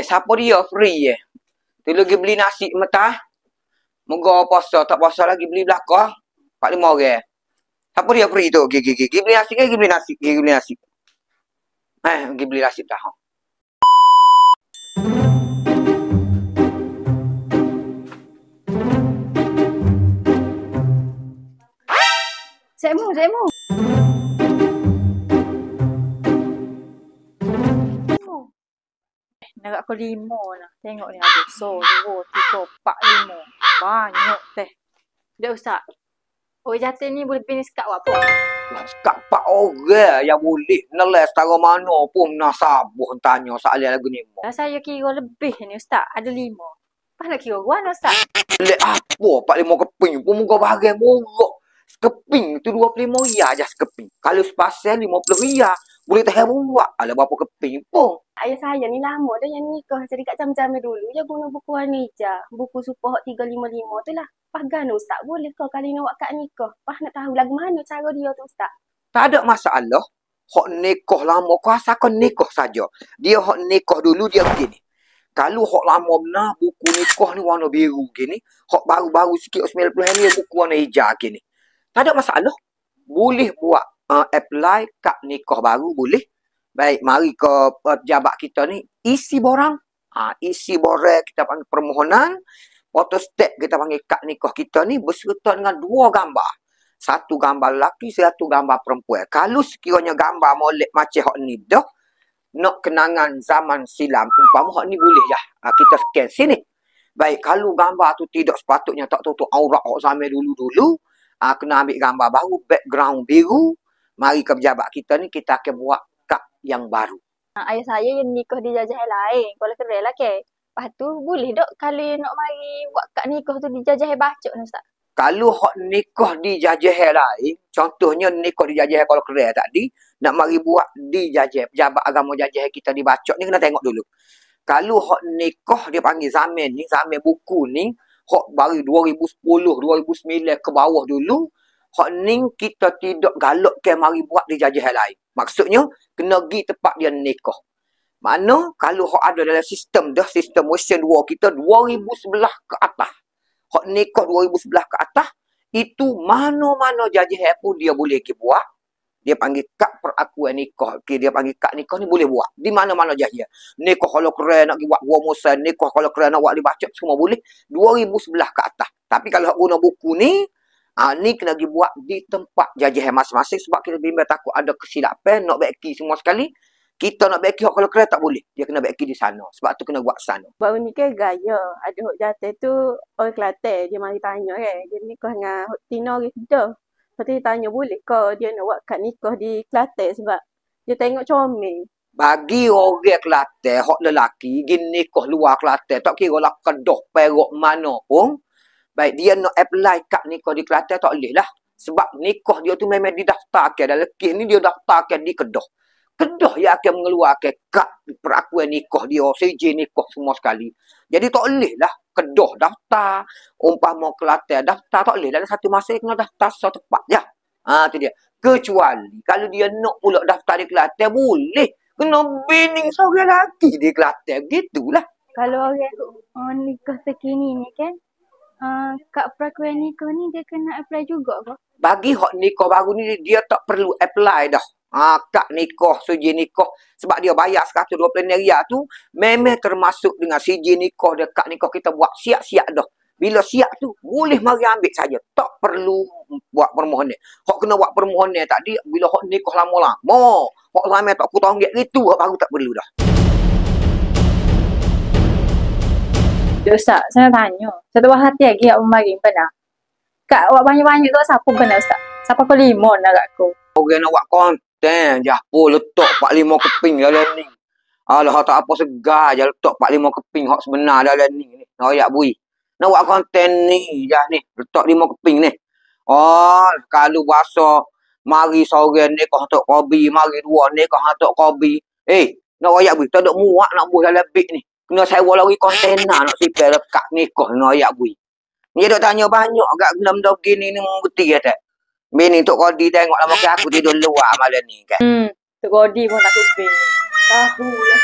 Siapa dia free Tu lagi beli nasi mentah. Moga puasa, tak puasa lagi beli belakang. 45 orang. Siapa dia free tu? Gigi beli nasi ke? Gigi beli nasi. Gigi beli nasi. Gigi beli nasi dah. Sekmu. Nak aku 5 lah. Tengok ni ada. 1, 2, 3, 4, 5. Banyak teh. Dah Ustaz. Oh jatuh ni boleh pilih sekat apa? Sekat 4 orang yang boleh. Neles setara mana pun nak sabuh tanya soalan lagu ni. Saya kira lebih ni Ustaz. Ada 5. Apa nak kira guan Ustaz? Lek apa 45 keping pun muka bahagian murah. Sekeping tu 25 riyal je sekeping. Kalau sepasal 50 riyal. Boleh tahan buat. Alah berapa keping pun. Ayah saya ni lama dah yang nikah. Jadi kat jam-jam dulu. Dia guna buku Hanijah. Buku Supah 355 tu lah. Pagan Ustaz. Boleh kau kali nak buat kat nikah? Pah nak tahu lagu mana cara dia tu Ustaz? Tak ada masalah. Hak nikah lama kau asalkan nikah saja. Dia hak nikah dulu dia begini. Kalau hak lama benar buku nikah ni warna biru gini. Hak baru-baru sikit 90 ni buku warna hijau gini. Tak ada masalah. Boleh buat apply kad nikah baru boleh. Baik, mari ke pejabat kita ni isi borang. Isi borang kita panggil permohonan. Photostat kita panggil kad nikah kita ni berserta dengan 2 gambar. 1 gambar lelaki, 1 gambar perempuan. Kalau sekiranya gambar molek macam hak ni dah nak kenangan zaman silam umpama hak ni boleh lah. Kita scan sini. Baik, kalau gambar tu tidak sepatutnya tak tutup aurat hak zaman dulu-dulu, kena ambil gambar baru, background biru. Mari ke pejabat kita ni, kita akan buat kad yang baru. Ayah saya yang nikah di jajah lain. Kalau keren lah ke. Lepas tu boleh tak kalau nak mari buat kad nikah tu di jajah bacok ni Ustaz? Kalau hak nikah di jajah lain, contohnya nikah di jajah kalau keren tadi, nak mari buat di jajah, pejabat agama jajah kita dibacok ni kena tengok dulu. Kalau hak nikah dia panggil zaman ni, zaman buku ni, hak baru 2010, 2009 ke bawah dulu, hak ni kita tidak galakkan mari buat di jajah lain. Maksudnya, kena pergi tempat dia nikah. Mana kalau hak ada dalam sistem dah, sistem version 2 kita 2011 ke atas. Hak nikah 2011 ke atas, itu mana-mana jajah pun dia boleh buat. Dia panggil kad perakuan nikah. Dia panggil kad nikah ni boleh buat. Di mana-mana jahia. Nikah kalau keren nak buat rumusan. Nikah kalau keren nak buat dibaca. Semua boleh. 2011 ke atas. Tapi kalau guna buku ni. Ni kena buat di tempat jajah masing-masing. Sebab kita bimbang takut ada kesilapan. Nak baiki semua sekali. Kita nak baiki kalau keren tak boleh. Dia kena baiki di sana. Sebab tu kena buat sana. Baru ni kan gaya. Ada hok jatuh tu orang Kelantan. Dia mari tanya kan. Dia nikah dengan hok Tina Rifda. Lepas tu dia tanya boleh ke dia nak buat kad nikah di Kelantan sebab dia tengok comel. Bagi orang Kelantan, hak lelaki, pergi nikah luar Kelantan, tak kira lah Kedah, Perak, mana pun. Baik, dia nak apply kad nikah di Kelantan, tak boleh lah. Sebab nikah dia tu memang didaftarkan. Dalam kes ni dia daftarkan di Kedah. Kedah yang akan mengeluarkan kad perakuan nikah dia, sijil nikah semua sekali. Jadi tak boleh lah. Kedah daftar, umpama Kelantan daftar, tak boleh. Dalam satu masa kena daftar satu tempat je. Tu dia. Kecuali kalau dia nak pula daftar di Kelantan, boleh. Kena bining seorang lelaki di Kelantan. Begitulah. Kalau orang nikah terkini ni kan, kad perakuan nikah ni dia kena apply juga ke? Bagi hak nikah baru ni, dia tak perlu apply dah. Kad nikah, sijil nikah. Sebab dia bayar 120 riyal tu, memang termasuk dengan sijil nikah dan kad nikah kita buat siap-siap dah. Bila siap tu, boleh mari ambil saja. Tak perlu buat permohonan. Hak kena buat permohonan tadi, bila hak nikah lama-lama. Hak lama tak putang gak itu, hak baru tak perlu dah. Ustaz, saya nak tanya. Satu buah hati lagi awak mari pernah. Kak awak banyak-banyak tu siapa benar Ustaz? Siapa kau 5 nak kat aku? Orang nak buat konten, japo letak 45 keping dalam ni. Alah, tak apa segar je letak 45 keping hak sebenar dalam ni. Noyak bui. Nak buat konten ni, dah ni. Letak 5 keping ni. Kalau bahasa mari seorang ni kau hantar kopi, mari 2 ni kau hantar kopi. Nak royak bui, tak ada muak nak buih dalam beg ni. Kena sewa lagi kontainer nak sipir lekat nikah noyak bui. Dia dok tanya banyak agak benda-benda begini ni mengerti ya tak? Bini Tok Kodi tengok lama ke aku tidur luar malam ni kan. Tok Kodi pun takut bini. Tahu lah.